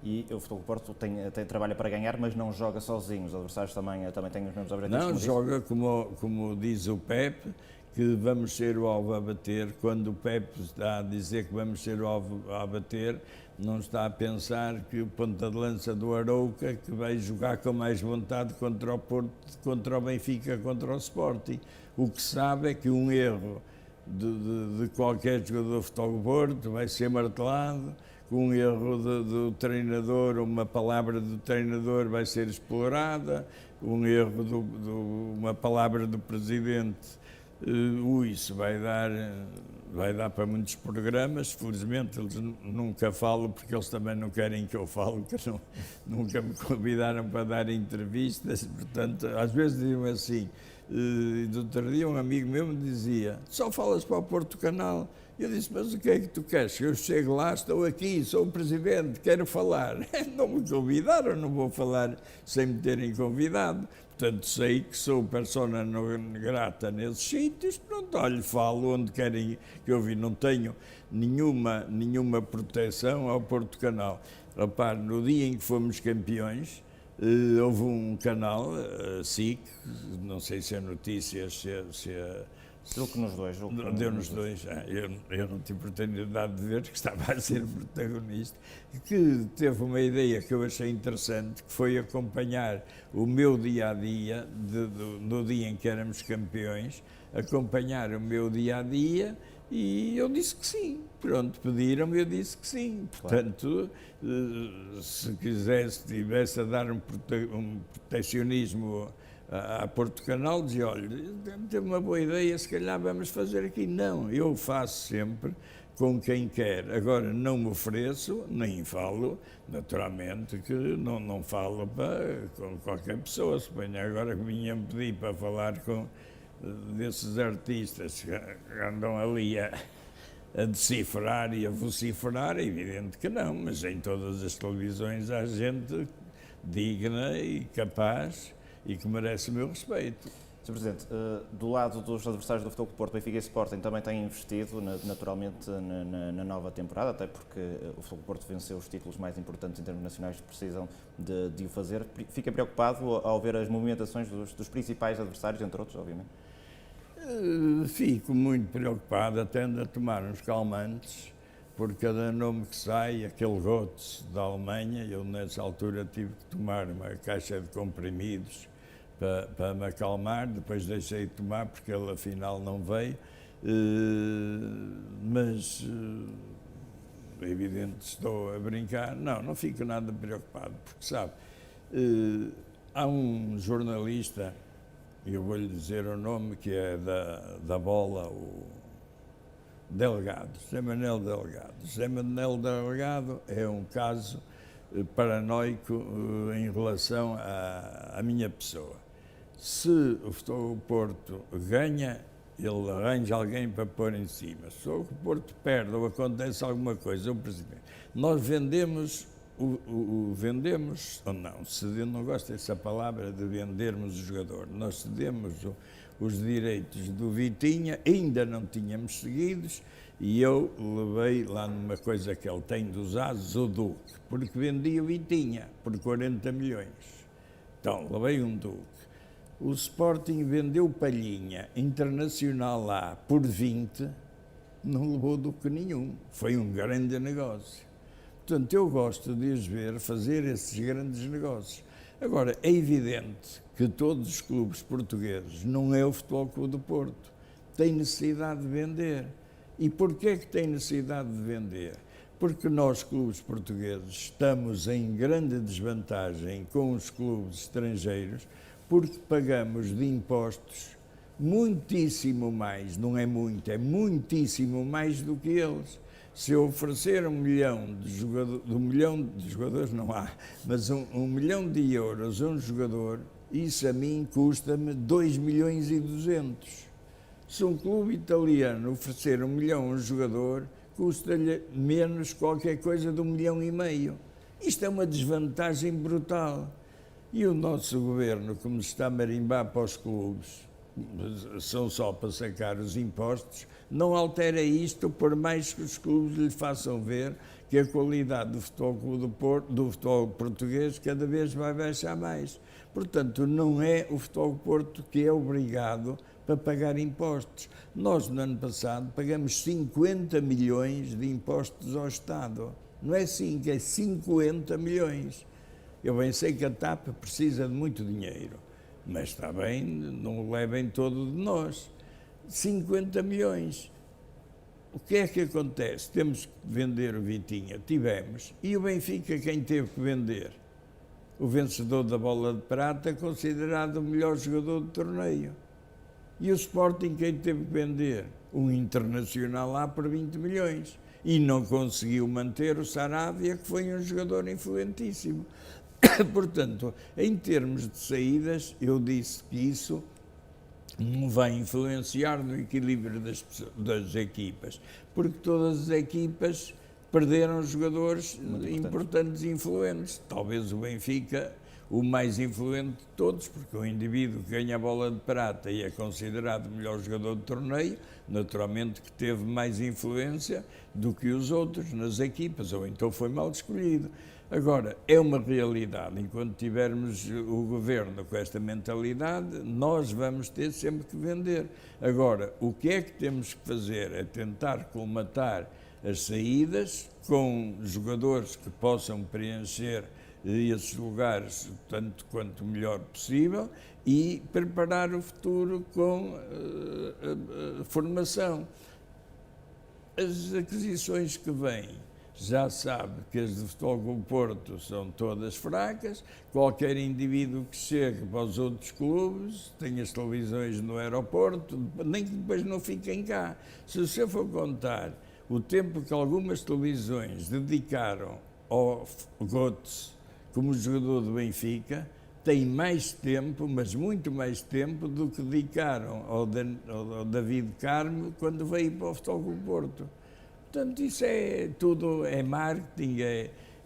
E o Futebol Clube do Porto trabalha para ganhar, mas não joga sozinho. Os adversários também têm os mesmos objetivos. Não, joga como diz o Pepe, que vamos ser o alvo a bater. Quando o Pepe está a dizer que vamos ser o alvo a bater, não está a pensar que o ponta de lança do Arouca, que vai jogar com mais vontade contra o Porto, contra o Benfica, contra o Sporting. O que sabe é que um erro de qualquer jogador de futebol do Porto vai ser martelado, um erro do treinador, uma palavra do treinador vai ser explorada, um erro uma palavra do presidente, isso vai dar para muitos programas. Felizmente eles nunca falam, porque eles também não querem que eu fale, que nunca me convidaram para dar entrevistas. Portanto, às vezes diziam assim. Do outro dia um amigo meu me dizia: só falas para o Porto Canal. Eu disse: mas o que é que tu queres? Eu chego lá, estou aqui, sou o presidente, quero falar. Não me convidaram, não vou falar sem me terem convidado. Portanto, sei que sou persona non grata nesses sítios. Pronto, olha, falo onde querem que eu vi. Não tenho nenhuma proteção ao Porto Canal. Repare, no dia em que fomos campeões, Houve um canal, SIC, não sei se é notícias, se é... Julgo nos dois. Deu nos dois. Eu não tive oportunidade de ver, que estava a ser protagonista, que teve uma ideia que eu achei interessante, que foi acompanhar o meu dia-a-dia, no dia em que éramos campeões, acompanhar o meu dia-a-dia, e eu disse que sim. Pronto, pediram-me, eu disse que sim. Portanto, se tivesse a dar um proteccionismo a Porto Canal, dizia, olha, teve uma boa ideia, se calhar vamos fazer aqui. Não, eu faço sempre com quem quer. Agora, não me ofereço, nem falo, naturalmente, que não falo com qualquer pessoa. Suponho agora que vinha-me pedir para falar com desses artistas que andam ali a decifrar e a vociferar, é evidente que não, mas em todas as televisões há gente digna e capaz e que merece o meu respeito. Sr. Presidente, do lado dos adversários do Futebol Clube do Porto, Benfica e Sporting também têm investido naturalmente na nova temporada, até porque o Futebol Clube do Porto venceu os títulos mais importantes em termos nacionais, precisam de o fazer. Fica preocupado ao ver as movimentações dos principais adversários, entre outros, obviamente? Fico muito preocupado, até ando a tomar uns calmantes, por cada nome que sai, aquele Götze da Alemanha, eu nessa altura tive que tomar uma caixa de comprimidos para me acalmar, depois deixei de tomar porque ele afinal não veio, mas é evidente, estou a brincar, não fico nada preocupado, porque sabe, há um jornalista, eu vou-lhe dizer o nome, que é da bola, o Delgado, José Manuel Delgado. José Manuel Delgado é um caso paranoico em relação à minha pessoa. Se o Futebol do Porto ganha, ele arranja alguém para pôr em cima. Se o Porto perde ou acontece alguma coisa, o Presidente, nós vendemos, vendemos, ou não, não gosto dessa palavra de vendermos o jogador, nós cedemos os direitos do Vitinha, ainda não tínhamos seguidos, e eu levei lá numa coisa que ele tem dos ases, o Duque, porque vendia o Vitinha por 40 milhões. Então, levei um Duque. O Sporting vendeu o Palhinha Internacional lá por 20, não levou Duque nenhum. Foi um grande negócio. Portanto, eu gosto de os ver fazer esses grandes negócios. Agora, é evidente que todos os clubes portugueses, não é o Futebol Clube do Porto, têm necessidade de vender. E porquê é que têm necessidade de vender? Porque nós, clubes portugueses, estamos em grande desvantagem com os clubes estrangeiros, porque pagamos de impostos muitíssimo mais, não é muito, é muitíssimo mais do que eles. Se eu oferecer 1 milhão de jogadores não há, mas 1 milhão de euros a um jogador, isso a mim custa-me 2 milhões e 200. Se um clube italiano oferecer 1 milhão a um jogador, custa-lhe menos qualquer coisa de 1,5 milhão. Isto é uma desvantagem brutal. E o nosso governo, como está a marimbar para os clubes, são só para sacar os impostos, não altera isto, por mais que os clubes lhe façam ver que a qualidade do Futebol do Porto, do futebol português, cada vez vai baixar mais. Portanto, não é o Futebol do Porto que é obrigado para pagar impostos. Nós, no ano passado, pagamos 50 milhões de impostos ao Estado. Não é 5, é 50 milhões. Eu bem sei que a TAP precisa de muito dinheiro, mas está bem, não o levem todo de nós. 50 milhões. O que é que acontece? Temos que vender o Vitinha, tivemos. E o Benfica, quem teve que vender? O vencedor da Bola de Prata, considerado o melhor jogador do torneio. E o Sporting, quem teve que vender? Um internacional lá por 20 milhões. E não conseguiu manter o Saravia, que foi um jogador influentíssimo. Portanto, em termos de saídas, eu disse que isso não vai influenciar no equilíbrio das equipas, porque todas as equipas perderam jogadores importantes e influentes. Talvez o Benfica, o mais influente de todos, porque o indivíduo que ganha a Bola de Prata e é considerado o melhor jogador do torneio, naturalmente que teve mais influência do que os outros nas equipas, ou então foi mal escolhido. Agora, é uma realidade, enquanto tivermos o governo com esta mentalidade, nós vamos ter sempre que vender. Agora, o que é que temos que fazer é tentar colmatar as saídas com jogadores que possam preencher esses lugares tanto quanto melhor possível e preparar o futuro com a formação. As aquisições que vêm, já sabe que as do Futebol Clube Porto são todas fracas, qualquer indivíduo que chegue para os outros clubes tem as televisões no aeroporto, nem que depois não fiquem cá. Se você for contar o tempo que algumas televisões dedicaram ao Götze como jogador do Benfica, tem mais tempo, mas muito mais tempo, do que dedicaram ao David Carmo quando veio para o Futebol Clube Porto. Portanto, isso é tudo, é marketing,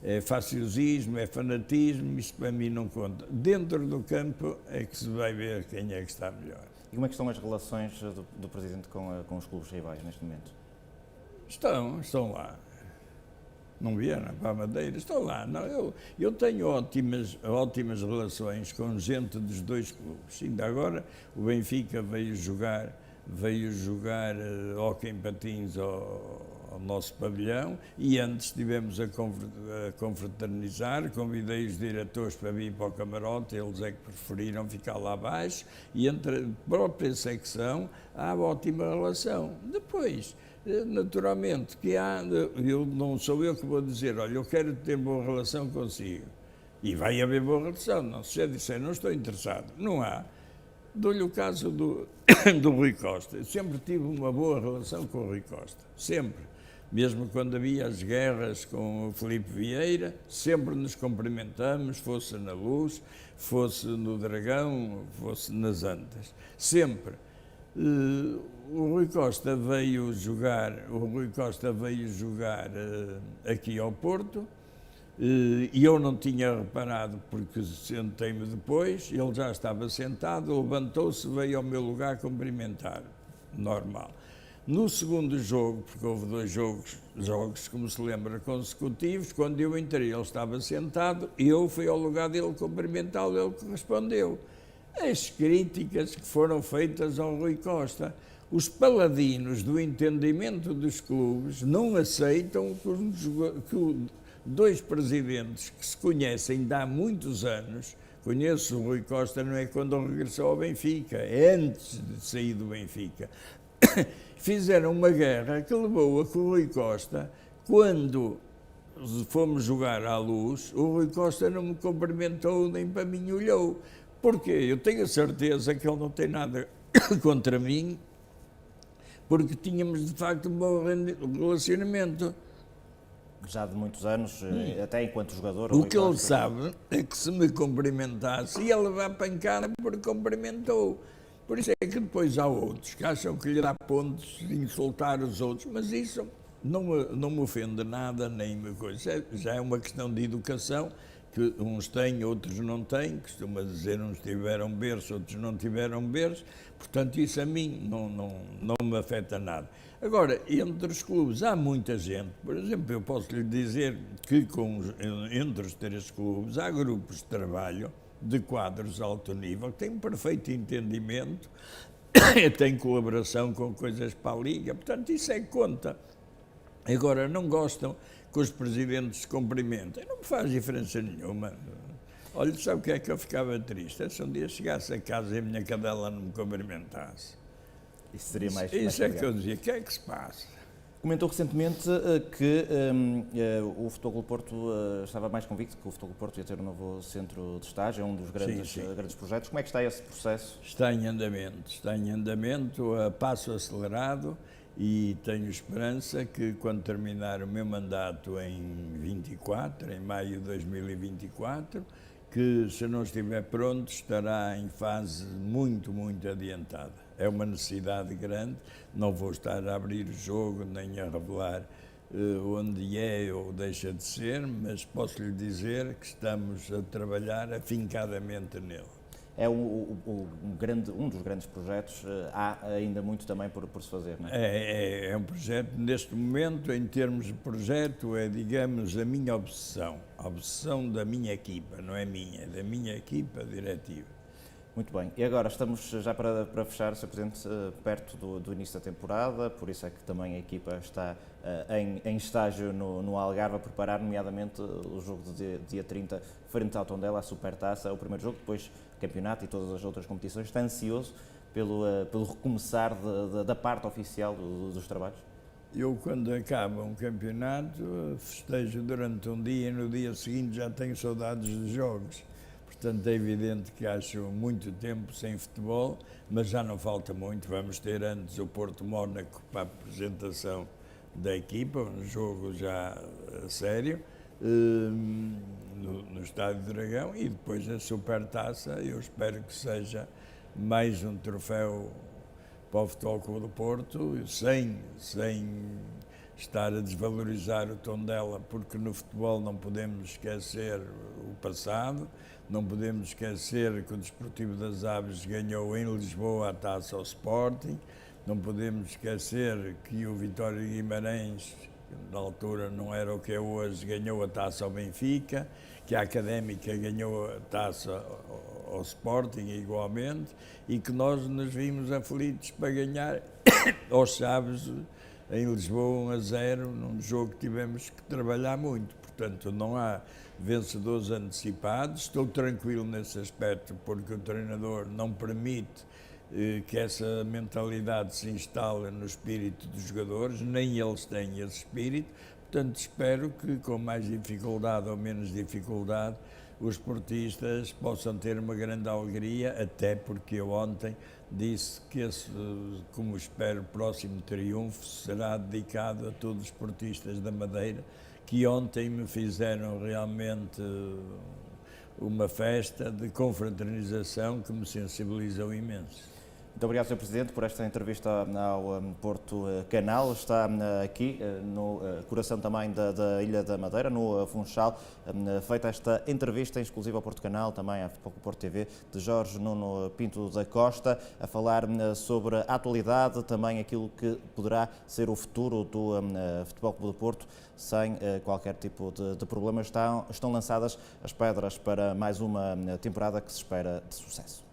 é faciosismo, é fanatismo, isto para mim não conta. Dentro do campo é que se vai ver quem é que está melhor. E como é que estão as relações do Presidente com os clubes rivais neste momento? Estão lá. Não vieram para a Madeira, estão lá. Não, eu tenho ótimas relações com gente dos dois clubes. Ainda agora o Benfica veio jogar hóquei em patins ao nosso pavilhão e antes estivemos a confraternizar, convidei os diretores para vir para o camarote, eles é que preferiram ficar lá abaixo e entre a própria secção há ótima relação. Depois, naturalmente, que não sou eu que vou dizer, olha, eu quero ter boa relação consigo. E vai haver boa relação, não se disser, não estou interessado. Não há. Dou-lhe o caso do Rui Costa. Eu sempre tive uma boa relação com o Rui Costa, sempre. Mesmo quando havia as guerras com o Filipe Vieira, sempre nos cumprimentamos, fosse na Luz, fosse no Dragão, fosse nas Antas. Sempre. O Rui Costa veio jogar aqui ao Porto e eu não tinha reparado porque sentei-me depois, ele já estava sentado, levantou-se, veio ao meu lugar cumprimentar, normal. No segundo jogo, porque houve dois jogos, como se lembra, consecutivos, quando eu entrei ele estava sentado, eu fui ao lugar dele cumprimentá-lo, ele respondeu. As críticas que foram feitas ao Rui Costa. Os paladinos do entendimento dos clubes não aceitam que dois presidentes que se conhecem de há muitos anos, conheço o Rui Costa não é quando ele regressou ao Benfica, é antes de sair do Benfica, fizeram uma guerra que levou a que o Rui Costa, quando fomos jogar à Luz, o Rui Costa não me cumprimentou nem para mim olhou. Porquê? Eu tenho a certeza que ele não tem nada contra mim, porque tínhamos de facto um bom relacionamento. Já de muitos anos, até enquanto jogador... O que ele sabe é que se me cumprimentasse, ia levar pancada porque cumprimentou. Por isso é que depois há outros que acham que lhe dá pontos de insultar os outros, mas isso não me ofende nada, nem me coisa. Já é uma questão de educação, que uns têm, outros não têm, costuma dizer uns tiveram berço, outros não tiveram berço, portanto isso a mim não me afeta nada. Agora, entre os clubes há muita gente, por exemplo, eu posso lhe dizer que entre os três clubes há grupos de trabalho de quadros de alto nível que têm um perfeito entendimento, têm colaboração com coisas para a Liga, portanto isso é que conta. Agora, não gostam que os presidentes se cumprimentem. Não me faz diferença nenhuma. Olha, sabe o que é que eu ficava triste? É se um dia chegasse a casa e a minha cadela não me cumprimentasse. Isso seria mais... Isso é que eu dizia. O que é que se passa? Comentou recentemente que o Futebol Clube Porto estava mais convicto que o Futebol Clube Porto ia ter um novo centro de estágio, é um dos grandes projetos. Como é que está esse processo? Está em andamento, a passo acelerado. E tenho esperança que, quando terminar o meu mandato em maio de 2024, que, se não estiver pronto, estará em fase muito adiantada. É uma necessidade grande, não vou estar a abrir o jogo, nem a revelar onde é ou deixa de ser, mas posso lhe dizer que estamos a trabalhar afincadamente nele. um dos grandes projetos. Há ainda muito também por se fazer, não é? É um projeto, neste momento, em termos de projeto, é, digamos, a minha obsessão. A obsessão da minha equipa, não é minha, é da minha equipa diretiva. Muito bem. E agora estamos já para fechar, Sr. Presidente, perto do início da temporada, por isso é que também a equipa está em estágio no Algarve a preparar, nomeadamente o jogo de dia 30 frente ao Tondela, a Supertaça, o primeiro jogo, depois campeonato e todas as outras competições. Está ansioso pelo recomeçar da parte oficial dos trabalhos? Eu, quando acaba um campeonato, festejo durante um dia e no dia seguinte já tenho saudades dos jogos. Portanto, é evidente que acho muito tempo sem futebol, mas já não falta muito. Vamos ter antes o Porto Mónaco para a apresentação da equipa, um jogo já a sério, no Estádio do Dragão, e depois a Supertaça. Eu espero que seja mais um troféu para o Futebol Clube do Porto, sem estar a desvalorizar o Tondela, porque no futebol não podemos esquecer o passado, não podemos esquecer que o Desportivo das Aves ganhou em Lisboa a taça ao Sporting, não podemos esquecer que o Vitória de Guimarães, que na altura não era o que é hoje, ganhou a taça ao Benfica, que a Académica ganhou a taça ao Sporting igualmente, e que nós nos vimos aflitos para ganhar aos Chaves em Lisboa 1-0, num jogo que tivemos que trabalhar muito. Portanto, não há vencedores antecipados. Estou tranquilo nesse aspecto, porque o treinador não permite que essa mentalidade se instale no espírito dos jogadores, nem eles têm esse espírito. Portanto, espero que, com mais dificuldade ou menos dificuldade, os esportistas possam ter uma grande alegria, até porque eu ontem disse que esse, como espero, próximo triunfo será dedicado a todos os esportistas da Madeira, que ontem me fizeram realmente uma festa de confraternização que me sensibilizou imenso. Muito obrigado, Sr. Presidente, por esta entrevista ao Porto Canal. Está aqui no coração também da Ilha da Madeira, no Funchal, feita esta entrevista em exclusiva ao Porto Canal, também à Futebol Porto TV, de Jorge Nuno Pinto da Costa, a falar sobre a atualidade, também aquilo que poderá ser o futuro do Futebol Clube do Porto, sem qualquer tipo de problema. Estão lançadas as pedras para mais uma temporada que se espera de sucesso.